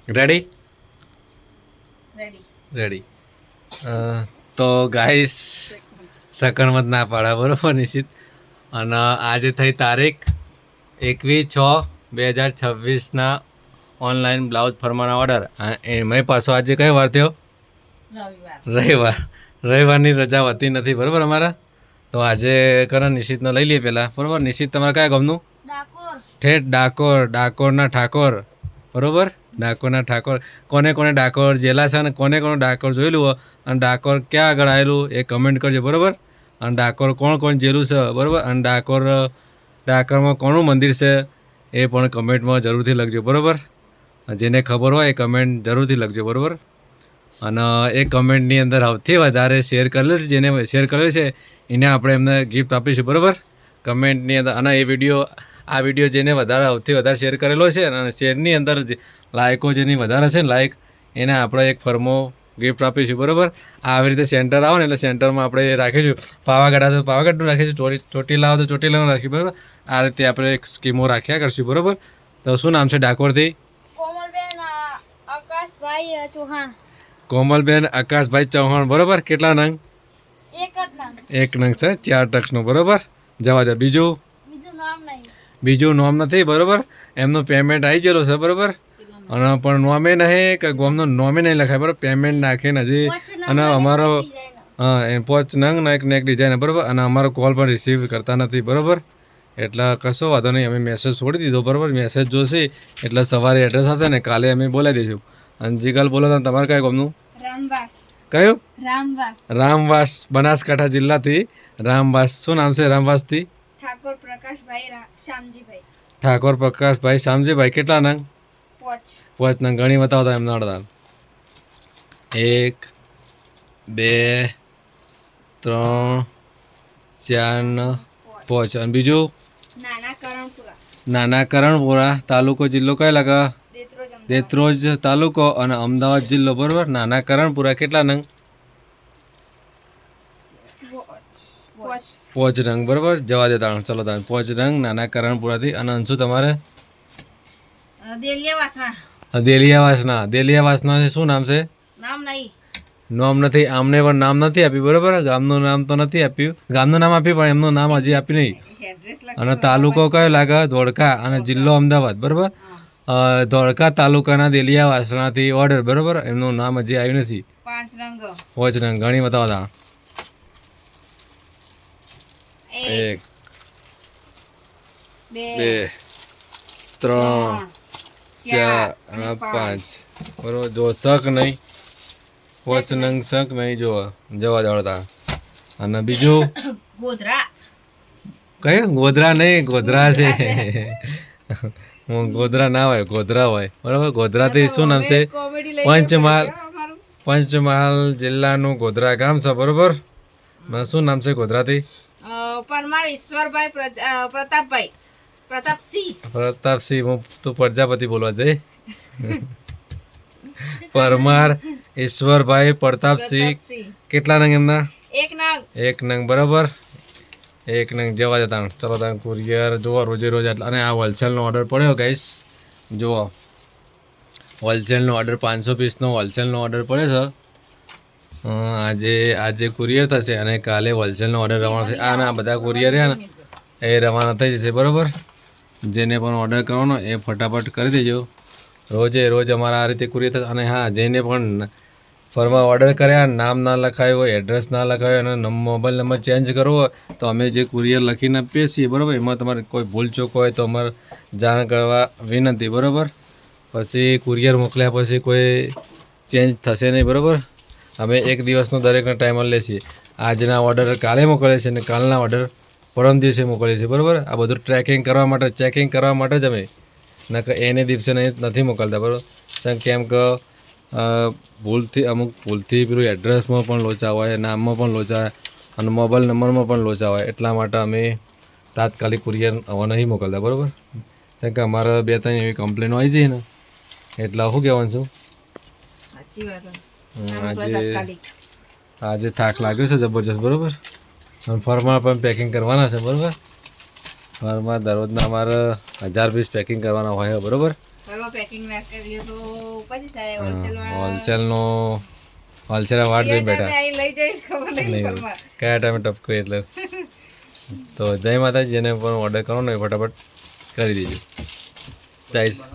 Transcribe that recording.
Ready ready ready તો guys સકરમત ના પાડા બરોબર નિશ્ચિત. અને આજે થઈ તારીખ 21/6/2026 ઓનલાઈન બ્લાઉઝ ફરમાના ઓર્ડર. એમાં પાછો આજે કયો વાર થયો? રવિવાર. રવિવારની રજા હોતી નથી બરાબર અમારા. તો આજે કરણ નિશ્ચિતનો લઈ લઈએ પહેલાં બરાબર. નિશ્ચિત તમારે કયા ગામનું? ડાકોર. ઠેઠ ડાકોરના ઠાકોર બરાબર. ડાકોરના ઠાકોર. કોને કોને ડાકોર જેલા છે અને કોને કોને ડાકોર જોયેલું હોય અને ડાકોર ક્યાં આગળ આવેલું એ કમેન્ટ કરજો બરાબર. અને ડાકોર કોણ કોણ જેલું છે બરાબર. અને ડાકોરમાં કોનું મંદિર છે એ પણ કમેન્ટમાં જરૂરથી લખજો બરાબર. જેને ખબર હોય એ કમેન્ટ જરૂરથી લખજો બરાબર. અને એ કમેન્ટની અંદર સૌથી વધારે શેર કરેલું છે, જેને શેર કરેલું છે એને આપણે એમને ગિફ્ટ આપીશું બરાબર. કમેન્ટની અંદર અને આ વિડીયો જેને સૌથી વધારે શેર કરેલો છે અને શેરની અંદર લાયકો જેની વધારે છે ને લાયક એને આપણે એક ફર્મો ગિફ્ટ આપીશું બરાબર. આવી રીતે સેન્ટર આવે ને એટલે સેન્ટરમાં આપણે રાખીશું. પાવાગઢ આવે તો પાવાગઢનું રાખીશું, ચોટીલા આવે તો ચોટીલાનું રાખીશું બરાબર. આ રીતે આપણે એક સ્કીમો રાખ્યા કરશું બરાબર. તો શું નામ છે ડાકોરથી? કોમલબેન આકાશભાઈ ચૌહાણ. કોમલબેન આકાશભાઈ ચૌહાણ બરાબર. કેટલા નંગ? એક જ નામ. એક નંગ છે 4 ટક્સનો બરાબર. જવા દે. બીજું નામ નહીં. બીજું નોમ નથી બરાબર. એમનું પેમેન્ટ આવી ગયેલું છે બરાબર. અને પણ નોમે નહીં કે ગોમનું નોમે નહીં લખાય બરાબર. પેમેન્ટ નાખીને હજી અને અમારો હા એ 5 નંગ ને એક ડિઝાઇન બરાબર. અને અમારો કોલ પણ રિસીવ કરતા નથી બરાબર. એટલે કશો વાંધો નહીં, અમે મેસેજ છોડી દીધો બરાબર. મેસેજ જોશે એટલે સવારે એડ્રેસ આવશે ને કાલે અમે બોલાવી દઈશું. અને જીગલ બોલો તો તમારે કયા ગામનું? રામવાસ. કયું? રામવાસ. રામવાસ, બનાસકાંઠા જિલ્લાથી રામવાસ. શું નામ છે રામવાસથી? ઠાકોર પ્રકાશભાઈ શ્યામજીભાઈ. ઠાકોર પ્રકાશભાઈ શ્યામજીભાઈ. કેટલા નંગ? 5 નંગ. ઘણી બતાવતા એમના અડધા 1 2 3 4 5. અને બીજું નાના કરણપુરા તાલુકો જિલ્લો કયો લાગે? દેત્રોજ તાલુકો અને અમદાવાદ જિલ્લો બરાબર. નાના કરણપુરા. કેટલા નંગ? 5 નંગ બરાબર. જવા દેતા ચલો તમે 5 નંગ નાના કરણપુરાથી. અને અંશુ તમારે? દેલિયાવાસના શું નામ છે? નામ નથી. આમને પણ નામ નથી આપ્યું બરાબર. ગામનું નામ તો નથી આપ્યું. ગામનું નામ આપ્યું પણ એમનું નામ હજી આપ્યું નહીં. અને તાલુકો કયો લાગે? ધોળકા. અને જિલ્લો અમદાવાદ બરાબર. ધોળકા તાલુકાના દેલિયાવાસણાથી ઓર્ડર બરાબર. એમનું નામ હજી આવ્યું નથી. 5 નંગ. ઘણી બતાવતા 1 2 3 4 અને 5 બરોબર. જો શક નહીં 5 નંગ શક નહીં. જો જવા દોડતા. અને બીજું કયું? ગોધરા નહીં, ગોધરા છે. ગોધરા ના હોય, ગોધરા હોય બરાબર. ગોધરાથી શું નામ છે? પંચમહાલ જિલ્લાનું ગોધરા ગામ છે બરોબર. શું નામ છે ગોધરાથી? પરમાર ઈશ્વરભાઈ પ્રતાપસિંહ. હું તું પ્રજાપતિ બોલવા જઈ. પરમાર ઈશ્વરભાઈ પ્રતાપસિંહ. કેટલા નંગ એમના? 1 નંગ બરાબર. 1 નંગ. જવા દેતા ચલો તમે કુરિયર જુઓ રોજે રોજ. અને આ હોલસેલનો ઓર્ડર પડ્યો ગાઈસ. જુઓ હોલસેલનો ઓર્ડર 500 પીસનો હોલસેલનો ઓર્ડર પડ્યો છે. આજે કુરિયર થશે અને કાલે હોલસેલનો ઓર્ડર રવાના થશે. આના બધા કુરિયર છે ને એ રવાના થઈ જશે બરાબર. જેને પણ ઓર્ડર કરવાનો એ ફટાફટ કરી દેજો. રોજે રોજ અમારા આ રીતે કુરિયર થશે. અને હા, જેને પણ ફરવા ઓર્ડર કર્યા નામ ના લખાયું હોય, એડ્રેસ ના લખાયું અને મોબાઈલ નંબર ચેન્જ કરવો હોય તો અમે જે કુરિયર લખીને આપીએ છીએ બરાબર. એમાં તમારે કોઈ ભૂલચૂક હોય તો અમારે જાણ કરવા વિનંતી બરાબર. પછી કુરિયર મોકલ્યા પછી કોઈ ચેન્જ થશે નહીં બરાબર. અમે 1 દિવસનો દરેકનો ટાઈમ લઈએ છીએ. આજના ઓર્ડર કાલે મોકલીએ છીએ અને કાલના ઓર્ડર પરમ દિવસે મોકલીએ છીએ બરાબર. આ બધું ટ્રેકિંગ કરવા માટે ચેકિંગ કરવા માટે જ અમે એને દિવસે નથી મોકલતા બરાબર. કેમ કે ભૂલથી પેલું એડ્રેસમાં પણ લોચા હોય, નામમાં પણ લોચા હોય અને મોબાઈલ નંબરમાં પણ લોચા હોય. એટલા માટે અમે તાત્કાલિક કુરિયર હવે નહીં મોકલતા બરાબર. કેમ કે અમારે 2-3 એવી કમ્પ્લેનો આવી જઈએ ને એટલે શું કહેવાનું છું. આજે થાક લાગ્યો છે જબરજસ્ત બરાબર. અને ફરમાં પણ પેકિંગ કરવાના છે બરાબર. ફરમાં દરરોજના અમારે 1000 પીસ પેકિંગ કરવાના હોય બરાબર. ઘરમાં પેકિંગ ના કરીએ તો પછી થાય હોલસેલ વાળા હોલસેલનો હોલસેલ વાટ જોઈ બેઠા અહીં લઈ જઈશ ખબર નહીં નહીં ઘરમાં કયા ટાઈમે ટપકો એટલે તો જય માતાજી જેને પણ ઓર્ડર કરવાનો હોય ફટાફટ કરી દેજો જય